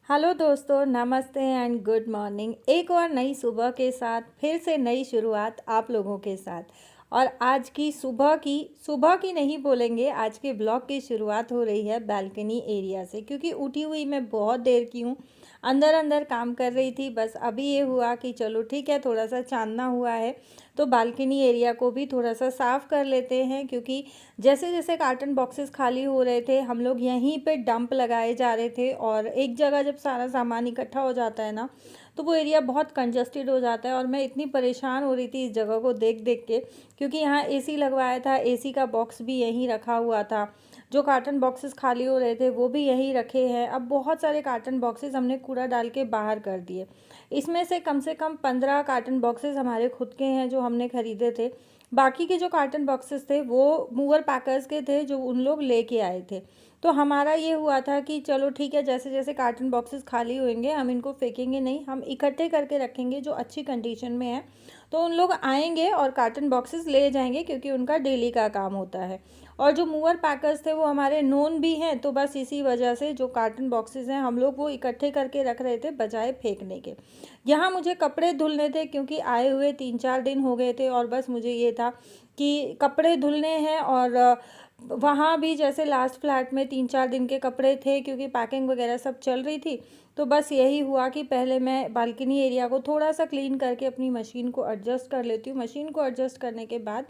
Hello दोस्तों, नमस्ते and good morning. एक और नई सुबह के साथ फिर से नई शुरुआत आप लोगों के साथ। और आज की सुबह की नहीं बोलेंगे, आज के ब्लॉग की शुरुआत हो रही है बालकनी एरिया से, क्योंकि उठी हुई मैं बहुत देर की हूँ। अंदर अंदर काम कर रही थी, बस अभी ये हुआ कि चलो ठीक है, थोड़ा सा चांदना हुआ है तो बालकनी एरिया को भी थोड़ा सा साफ़ कर लेते हैं। क्योंकि जैसे जैसे कार्टन बॉक्सेस खाली हो रहे थे, हम लोग यहीं पे डंप लगाए जा रहे थे, और एक जगह जब सारा सामान इकट्ठा हो जाता है ना, तो वो एरिया बहुत कंजस्टेड हो जाता है। और मैं इतनी परेशान हो रही थी इस जगह को देख देख के, क्योंकि यहाँ एसी लगवाया था, एसी का बॉक्स भी यहीं रखा हुआ था, जो कार्टन बॉक्सेस खाली हो रहे थे वो भी यहीं रखे हैं। अब बहुत सारे कार्टन बॉक्सेस हमने कूड़ा डाल के बाहर कर दिए। इसमें से कम 15 कार्टन बॉक्सेस हमारे खुद के हैं जो हमने ख़रीदे थे। बाकी के जो कार्टन बॉक्सेस थे वो मूवर पैकर्स के थे, जो उन लोग लेके आए थे। तो हमारा ये हुआ था कि चलो ठीक है, जैसे जैसे कार्टन बॉक्सेस खाली होंगे हम इनको फेंकेंगे नहीं, हम इकट्ठे करके रखेंगे जो अच्छी कंडीशन में है। तो उन लोग आएंगे और कार्टन बॉक्सेस ले जाएंगे, क्योंकि उनका डेली का काम होता है। और जो मूवर पैकर्स थे वो हमारे नोन भी हैं, तो बस इसी वजह से जो कार्टन बॉक्सेस हैं हम लोग वो इकट्ठे करके रख रहे थे बजाय फेंकने के। यहाँ मुझे कपड़े धुलने थे, क्योंकि आए हुए 3-4 दिन हो गए थे, और बस मुझे ये था कि कपड़े धुलने हैं। और वहाँ भी जैसे लास्ट फ्लैट में 3-4 दिन के कपड़े थे, क्योंकि पैकिंग वगैरह सब चल रही थी। तो बस यही हुआ कि पहले मैं बालकनी एरिया को थोड़ा सा क्लीन करके अपनी मशीन को एडजस्ट कर लेती हूँ। मशीन को एडजस्ट करने के बाद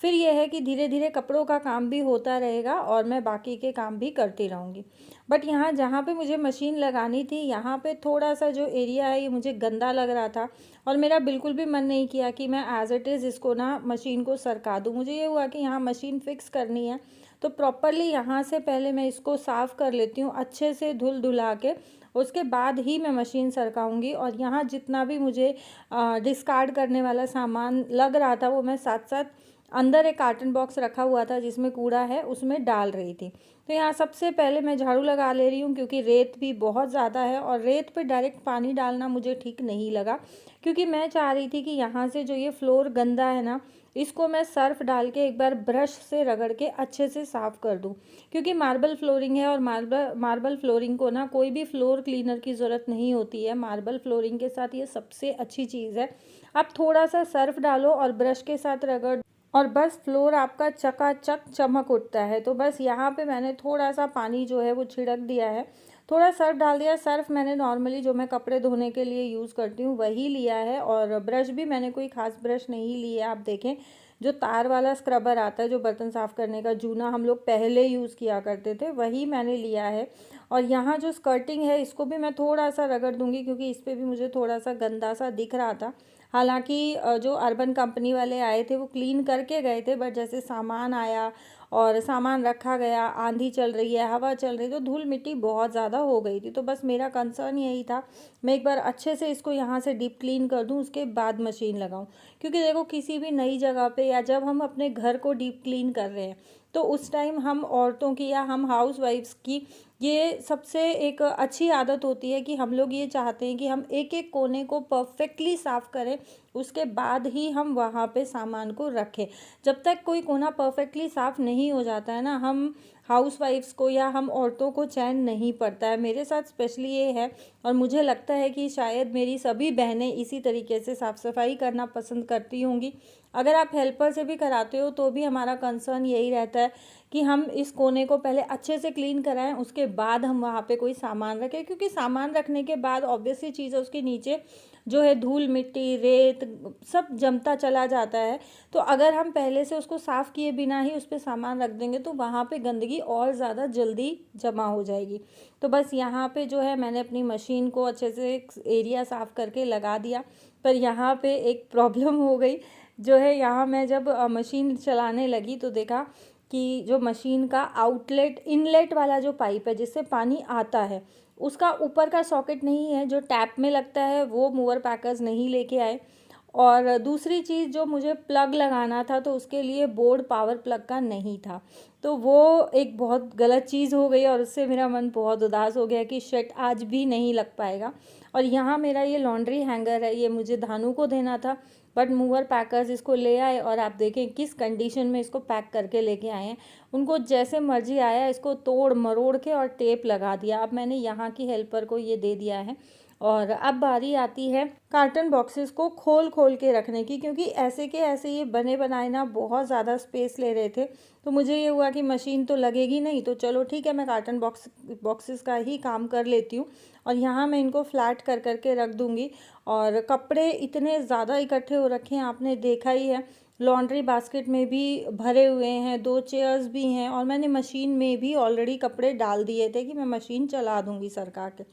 फिर यह है कि धीरे धीरे कपड़ों का काम भी होता रहेगा और मैं बाकी के काम भी करती रहूँगी। बट यहाँ जहाँ पे मुझे मशीन लगानी थी, यहाँ पे थोड़ा सा जो एरिया है ये मुझे गंदा लग रहा था, और मेरा बिल्कुल भी मन नहीं किया कि मैं एज इट इज़ इसको ना मशीन को सरका दूँ। मुझे ये हुआ कि यहाँ मशीन फिक्स करनी है, तो प्रॉपरली यहाँ से पहले मैं इसको साफ़ कर लेती हूँ अच्छे से धुल धुला के, उसके बाद ही मैं मशीन सरकाऊँगी। और यहाँ जितना भी मुझे डिस्कार्ड करने वाला सामान लग रहा था वो मैं साथ साथ अंदर एक कार्टन बॉक्स रखा हुआ था जिसमें कूड़ा है उसमें डाल रही थी। तो यहाँ सबसे पहले मैं झाड़ू लगा ले रही हूँ, क्योंकि रेत भी बहुत ज़्यादा है और रेत पे डायरेक्ट पानी डालना मुझे ठीक नहीं लगा। क्योंकि मैं चाह रही थी कि यहाँ से जो ये फ्लोर गंदा है ना, इसको मैं सर्फ डाल के एक बार ब्रश से रगड़ के अच्छे से साफ़ कर दूँ। क्योंकि मार्बल फ्लोरिंग है, और मार्बल फ्लोरिंग को ना कोई भी फ्लोर क्लीनर की ज़रूरत नहीं होती है। मार्बल फ्लोरिंग के साथ ये सबसे अच्छी चीज़ है। आप थोड़ा सा सर्फ डालो और ब्रश के साथ रगड़, और बस फ्लोर आपका चकाचक चमक उठता है। तो बस यहाँ पे मैंने थोड़ा सा पानी जो है वो छिड़क दिया है, थोड़ा सर्फ डाल दिया। सर्फ मैंने नॉर्मली जो मैं कपड़े धोने के लिए यूज़ करती हूँ वही लिया है, और ब्रश भी मैंने कोई ख़ास ब्रश नहीं लिया है। आप देखें, जो तार वाला स्क्रबर आता है, जो बर्तन साफ़ करने का जूना हम लोग पहले यूज़ किया करते थे, वही मैंने लिया है। और यहाँ जो स्कर्टिंग है इसको भी मैं थोड़ा सा रगड़ दूँगी, क्योंकि इस पर भी मुझे थोड़ा सा गंदा सा दिख रहा था। हालांकि जो अर्बन कंपनी वाले आए थे वो क्लीन करके गए थे, बट जैसे सामान आया और सामान रखा गया, आंधी चल रही है, हवा चल रही है, तो धूल मिट्टी बहुत ज़्यादा हो गई थी। तो बस मेरा कंसर्न यही था, मैं एक बार अच्छे से इसको यहाँ से डीप क्लीन कर दूँ, उसके बाद मशीन लगाऊँ। क्योंकि देखो, किसी भी नई जगह पे या जब हम अपने घर को डीप क्लीन कर रहे हैं, तो उस टाइम हम औरतों की या हम हाउस वाइफ्स की ये सबसे एक अच्छी आदत होती है कि हम लोग ये चाहते हैं कि हम एक एक कोने को परफेक्टली साफ़ करें, उसके बाद ही हम वहाँ पे सामान को रखें। जब तक कोई कोना परफेक्टली साफ़ नहीं हो जाता है ना, हम हाउस वाइफ्स को या हम औरतों को चैन नहीं पड़ता है। मेरे साथ स्पेशली ये है, और मुझे लगता है कि शायद मेरी सभी बहनें इसी तरीके से साफ़ सफाई करना पसंद करती होंगी। अगर आप हेल्पर से भी कराते हो तो भी हमारा कंसर्न यही रहता है कि हम इस कोने को पहले अच्छे से क्लीन कराएं, उसके बाद हम वहाँ पे कोई सामान रखें। क्योंकि सामान रखने के बाद ऑब्वियसली चीज़ है, उसके नीचे जो है धूल मिट्टी रेत सब जमता चला जाता है। तो अगर हम पहले से उसको साफ़ किए बिना ही उस पर सामान रख देंगे तो वहाँ पे गंदगी और ज़्यादा जल्दी जमा हो जाएगी। तो बस यहाँ पे जो है मैंने अपनी मशीन को अच्छे से एरिया साफ़ करके लगा दिया। पर यहाँ पे एक प्रॉब्लम हो गई, जो है यहाँ मैं जब मशीन चलाने लगी तो देखा कि जो मशीन का आउटलेट इनलेट वाला जो पाइप है जिससे पानी आता है, उसका ऊपर का सॉकेट नहीं है, जो टैप में लगता है वो मूवर पैकर्स नहीं लेके आए। और दूसरी चीज़, जो मुझे प्लग लगाना था तो उसके लिए बोर्ड पावर प्लग का नहीं था। तो वो एक बहुत गलत चीज़ हो गई, और उससे मेरा मन बहुत उदास हो गया कि शिट, आज भी नहीं लग पाएगा। और यहाँ मेरा ये लॉन्ड्री हैंगर है, ये मुझे धानु को देना था, बट मूवर पैकर्स इसको ले आए और आप देखें किस कंडीशन में इसको पैक करके लेके आए हैं। उनको जैसे मर्जी आया इसको तोड़ मरोड़ के और टेप लगा दिया। अब मैंने यहाँ की हेल्पर को ये दे दिया है और अब बारी आती है कार्टन बॉक्सेस को खोल खोल के रखने की, क्योंकि ऐसे के ऐसे ये बने बनाए ना बहुत ज़्यादा स्पेस ले रहे थे। तो मुझे ये हुआ कि मशीन तो लगेगी नहीं, तो चलो ठीक है, मैं कार्टन बॉक्सेस का ही काम कर लेती हूँ। और यहाँ मैं इनको फ्लैट कर करके रख दूँगी। और कपड़े इतने ज़्यादा इकट्ठे हो रखे हैं, आपने देखा ही है। लॉन्ड्री बास्केट में भी भरे हुए हैं, 2 चेयर्स भी हैं, और मैंने मशीन में भी ऑलरेडी कपड़े डाल दिए थे कि मैं मशीन चला दूँगी सरका के।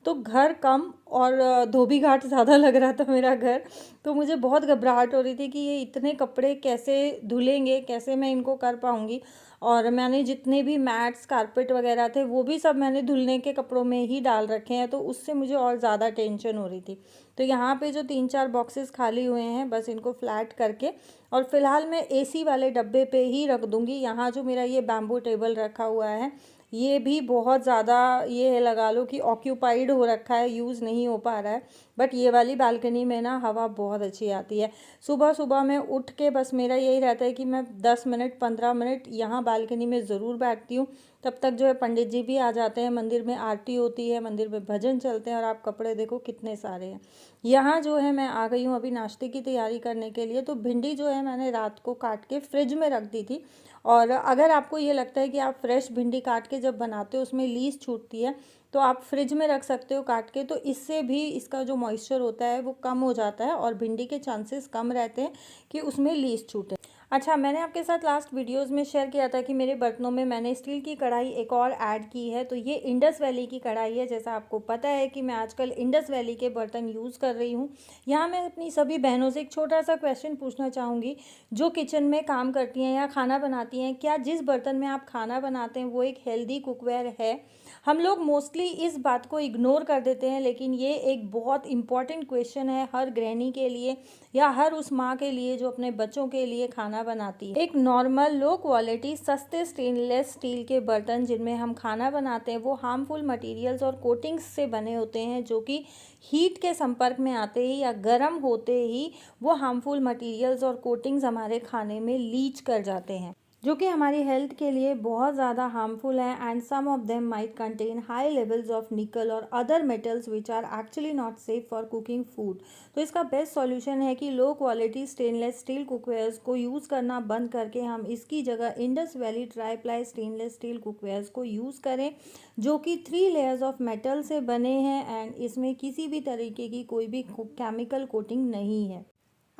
तो घर कम और धोबी घाट ज़्यादा लग रहा था मेरा घर। तो मुझे बहुत घबराहट हो रही थी कि ये इतने कपड़े कैसे धुलेंगे, कैसे मैं इनको कर पाऊँगी। और मैंने जितने भी मैट्स कारपेट वगैरह थे वो भी सब मैंने धुलने के कपड़ों में ही डाल रखे हैं, तो उससे मुझे और ज़्यादा टेंशन हो रही थी। तो यहाँ पे जो 3-4 बॉक्सेस खाली हुए हैं, बस इनको फ्लैट करके और फ़िलहाल मैं एसी वाले डब्बे पे ही रख दूँगी। यहाँ जो मेरा ये बैम्बू टेबल रखा हुआ है, ये भी बहुत ज़्यादा ये लगा लो कि ऑक्यूपाइड हो रखा है, यूज़ नहीं हो पा रहा है। बट ये वाली बालकनी में ना हवा बहुत अच्छी आती है। सुबह सुबह मैं उठ के बस मेरा यही रहता है कि मैं 10 मिनट 15 मिनट यहाँ बालकनी में ज़रूर बैठती हूँ। तब तक जो है पंडित जी भी आ जाते हैं, मंदिर में आरती होती है, मंदिर में भजन चलते हैं, और आप कपड़े देखो कितने सारे हैं। यहाँ जो है मैं आ गई हूँ अभी नाश्ते की तैयारी करने के लिए। तो भिंडी जो है मैंने रात को काट के फ्रिज में रख दी थी। और अगर आपको ये लगता है कि आप फ्रेश भिंडी काट के जब बनाते हो उसमें लीस छूटती है, तो आप फ्रिज में रख सकते हो काट के, तो इससे भी इसका जो मॉइस्चर होता है वो कम हो जाता है और भिंडी के चांसेस कम रहते हैं कि उसमें लीस छूटे। अच्छा, मैंने आपके साथ लास्ट वीडियोस में शेयर किया था कि मेरे बर्तनों में मैंने स्टील की कढ़ाई एक और ऐड की है। तो ये इंडस वैली की कढ़ाई है। जैसा आपको पता है कि मैं आजकल इंडस वैली के बर्तन यूज़ कर रही हूँ। यहाँ मैं अपनी सभी बहनों से एक छोटा सा क्वेश्चन पूछना चाहूँगी, जो किचन में काम करती हैं या खाना बनाती हैं, क्या जिस बर्तन में आप खाना बनाते हैं वो एक हेल्दी कुकवेयर है? हम लोग मोस्टली इस बात को इग्नोर कर देते हैं, लेकिन ये एक बहुत इंपॉर्टेंट क्वेश्चन है हर गृहिणी के लिए या हर उस माँ के लिए जो अपने बच्चों के लिए खाना बनाती है। एक नॉर्मल लो क्वालिटी सस्ते स्टेनलेस स्टील के बर्तन जिनमें हम खाना बनाते हैं वो हार्मफुल मटेरियल्स और कोटिंग्स से बने होते हैं, जो कि हीट के संपर्क में आते ही या गर्म होते ही वो हार्मफुल मटेरियल्स और कोटिंग्स हमारे खाने में लीच कर जाते हैं, जो कि हमारी हेल्थ के लिए बहुत ज़्यादा हार्मफुल है। And some of them might contain high levels of nickel और other metals which are actually not safe for cooking food. तो इसका बेस्ट सॉल्यूशन है कि low quality stainless steel cookwares को यूज़ करना बंद करके हम इसकी जगह Indus Valley tri ply stainless steel cookwares को यूज़ करें, जो कि 3 लेयर्स ऑफ मेटल से बने हैं एंड इसमें किसी भी तरीके की कोई भी केमिकल कोटिंग नहीं है।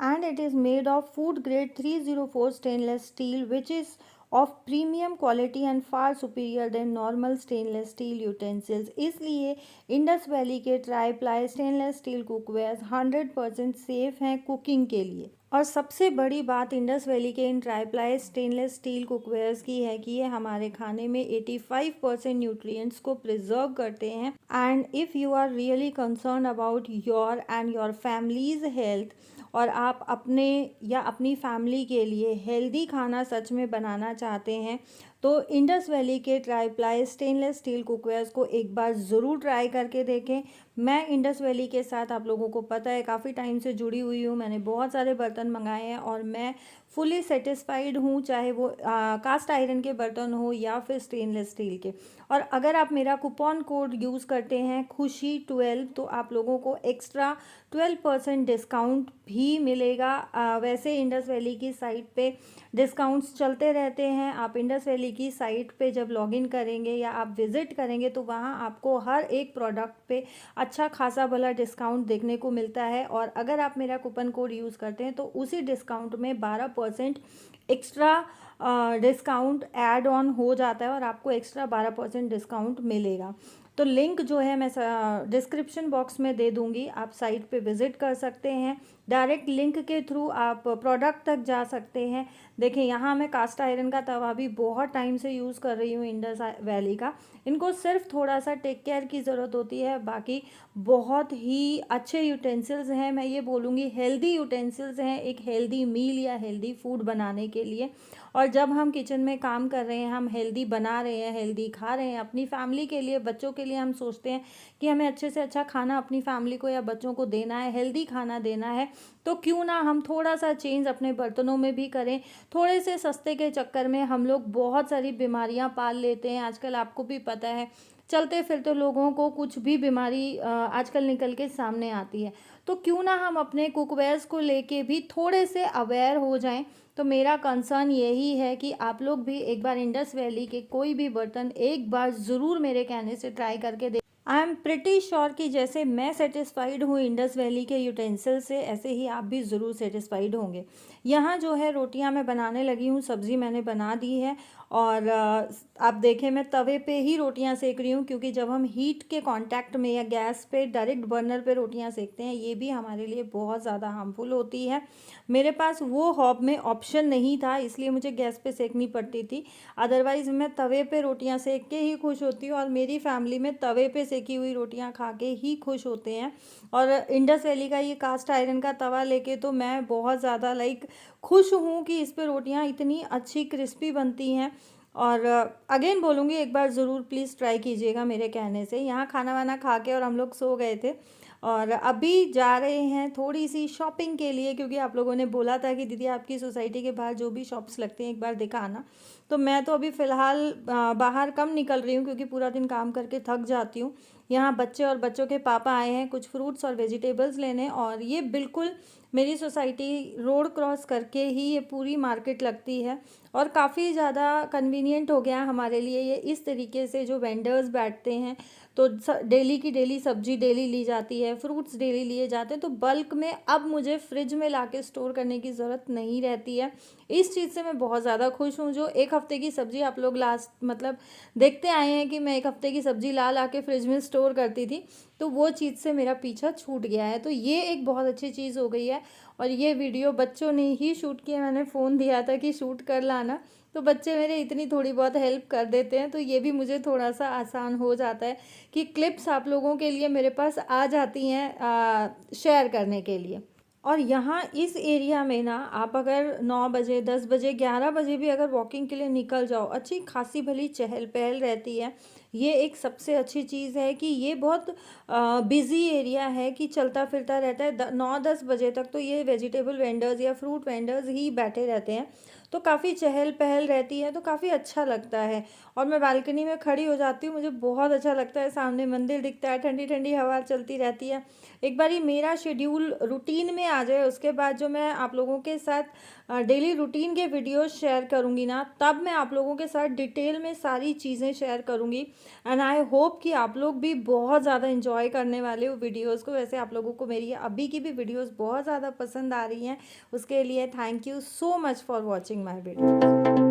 And it is made of food grade 304 stainless steel, which is of premium quality and far superior than normal stainless steel utensils। इसलिए इंडस वैली के tri ply stainless steel cookwares 100% safe हैं cooking के लिए। और सबसे बड़ी बात Indus Valley के इन tri ply stainless steel cookwares की है कि ये हमारे खाने में 85% न्यूट्रिएंट्स को प्रिजर्व करते हैं। And if you are really concern about your and your families health और आप अपने या अपनी फैमिली के लिए हेल्दी खाना सच में बनाना चाहते हैं, तो इंडस वैली के tri ply stainless steel cookwares को एक बार ज़रूर ट्राई करके देखें। मैं इंडस वैली के साथ, आप लोगों को पता है, काफ़ी टाइम से जुड़ी हुई हूँ। मैंने बहुत सारे बर्तन मंगाए हैं और मैं फुली सेटिस्फाइड हूँ, चाहे वो कास्ट आयरन के बर्तन हो या फिर स्टेनलेस स्टील के। और अगर आप मेरा कूपन कोड यूज़ करते हैं खुशी12, तो आप लोगों को एक्स्ट्रा 12% डिस्काउंट भी मिलेगा। वैसे इंडस वैली की साइट पे डिस्काउंट्स चलते रहते हैं। आप इंडस वैली की साइट पे जब लॉगिन करेंगे या आप विज़िट करेंगे तो वहाँ आपको हर एक प्रोडक्ट पे अच्छा खासा भला डिस्काउंट देखने को मिलता है। और अगर आप मेरा कूपन कोड यूज़ करते हैं तो उसी डिस्काउंट में 12% एक्स्ट्रा डिस्काउंट ऐड ऑन हो जाता है और आपको एक्स्ट्रा 12% डिस्काउंट मिलेगा। तो लिंक जो है मैं डिस्क्रिप्शन बॉक्स में दे दूंगी, आप साइट पे विज़िट कर सकते हैं। डायरेक्ट लिंक के थ्रू आप प्रोडक्ट तक जा सकते हैं। देखिए, यहाँ मैं कास्ट आयरन का तवा भी बहुत टाइम से यूज़ कर रही हूँ इंडस वैली का। इनको सिर्फ थोड़ा सा टेक केयर की ज़रूरत होती है, बाकी बहुत ही अच्छे यूटेंसिल्स हैं। मैं ये बोलूँगी हेल्दी यूटेंसिल्स हैं एक हेल्दी मील या हेल्दी फूड बनाने के लिए। और जब हम किचन में काम कर रहे हैं, हम हेल्दी बना रहे हैं, हेल्दी खा रहे हैं, अपनी फैमिली के लिए, बच्चों के लिए हम सोचते हैं कि हमें अच्छे से अच्छा खाना अपनी फैमिली को या बच्चों को देना है, हेल्दी खाना देना है, तो क्यों ना हम थोड़ा सा चेंज अपने बर्तनों में भी करें। थोड़े से सस्ते के चक्कर में हम लोग बहुत सारी बीमारियां पाल लेते हैं। आजकल आपको भी पता है, चलते फिरते लोगों को कुछ भी बीमारी आजकल निकल के सामने आती है। तो क्यों ना हम अपने कुकवेयर्स को लेके भी थोड़े से अवेयर हो जाएं। तो मेरा कंसर्न यही है कि आप लोग भी एक बार इंडस वैली के कोई भी बर्तन एक बार ज़रूर मेरे कहने से ट्राई करके देख। आई एम प्रिटी श्योर कि जैसे मैं सेटिस्फाइड हूँ इंडस वैली के यूटेंसिल से, ऐसे ही आप भी ज़रूर सेटिस्फाइड होंगे। यहाँ जो है रोटियाँ मैं बनाने लगी हूँ, सब्ज़ी मैंने बना दी है और आप देखें मैं तवे पे ही रोटियाँ सेक रही हूँ, क्योंकि जब हम हीट के कांटेक्ट में या गैस पे डायरेक्ट बर्नर पे रोटियाँ सेकते हैं, ये भी हमारे लिए बहुत ज़्यादा हार्मफुल होती है। मेरे पास वो हॉब में ऑप्शन नहीं था, इसलिए मुझे गैस पे सेकनी पड़ती थी। अदरवाइज़ मैं तवे पे रोटियाँ सेक के ही खुश होती हूँ और मेरी फैमिली में तवे पे सेकी हुई रोटियाँ खा के ही खुश होते हैं। और इंडस वैली का ये कास्ट आयरन का तवा लेके तो मैं बहुत ज़्यादा खुश हूँ कि इस पे रोटियाँ इतनी अच्छी क्रिस्पी बनती हैं। और अगेन बोलूँगी, एक बार ज़रूर प्लीज़ ट्राई कीजिएगा मेरे कहने से। यहाँ खाना वाना खा के और हम लोग सो गए थे और अभी जा रहे हैं थोड़ी सी शॉपिंग के लिए, क्योंकि आप लोगों ने बोला था कि दीदी आपकी सोसाइटी के बाहर जो भी शॉप्स लगते हैं एक बार दिखाना। तो मैं तो अभी फ़िलहाल बाहर कम निकल रही हूँ, क्योंकि पूरा दिन काम करके थक जाती हूँ। यहाँ बच्चे और बच्चों के पापा आए हैं कुछ फ्रूट्स और वेजिटेबल्स लेने, और ये बिल्कुल मेरी सोसाइटी रोड क्रॉस करके ही ये पूरी मार्केट लगती है और काफ़ी ज़्यादा कन्वीनियंट हो गया है हमारे लिए ये। इस तरीके से जो वेंडर्स बैठते हैं, तो डेली की डेली सब्जी डेली ली जाती है, फ्रूट्स डेली लिए जाते हैं, तो बल्क में अब मुझे फ्रिज में लाके स्टोर करने की ज़रूरत नहीं रहती है। इस चीज़ से मैं बहुत ज़्यादा खुश हूँ। जो एक हफ़्ते की सब्ज़ी आप लोग देखते आए हैं कि मैं एक हफ़्ते की सब्ज़ी ला के फ्रिज में स्टोर करती थी, तो वो चीज़ से मेरा पीछा छूट गया है। तो ये एक बहुत अच्छी चीज़ हो गई है। और ये वीडियो बच्चों ने ही शूट किया, मैंने फ़ोन दिया था कि शूट कर लाना, तो बच्चे मेरे इतनी थोड़ी बहुत हेल्प कर देते हैं, तो ये भी मुझे थोड़ा सा आसान हो जाता है कि क्लिप्स आप लोगों के लिए मेरे पास आ जाती हैं शेयर करने के लिए। और यहाँ इस एरिया में ना आप अगर 9 बजे 10 बजे 11 बजे भी अगर वॉकिंग के लिए निकल जाओ, अच्छी खासी भली चहल पहल रहती है। ये एक सबसे अच्छी चीज़ है कि ये बहुत बिज़ी एरिया है कि चलता फिरता रहता है। 9-10 बजे तक तो ये वेजिटेबल वेंडर्स या फ्रूट वेंडर्स ही बैठे रहते हैं, तो काफ़ी चहल पहल रहती है, तो काफ़ी अच्छा लगता है। और मैं बालकनी में खड़ी हो जाती हूँ, मुझे बहुत अच्छा लगता है, सामने मंदिर दिखता है, ठंडी ठंडी हवा चलती रहती है। एक बारी मेरा शेड्यूल रूटीन में आ जाए, उसके बाद जो मैं आप लोगों के साथ डेली रूटीन के वीडियोस शेयर करूँगी ना, तब मैं आप लोगों के साथ डिटेल में सारी चीज़ें शेयर करूँगी। एंड आई होप कि आप लोग भी बहुत ज़्यादा इन्जॉय करने वाले हो वीडियोज़ को। वैसे आप लोगों को मेरी अभी की भी वीडियोज़ बहुत ज़्यादा पसंद आ रही हैं, उसके लिए thank you so much for watching my video.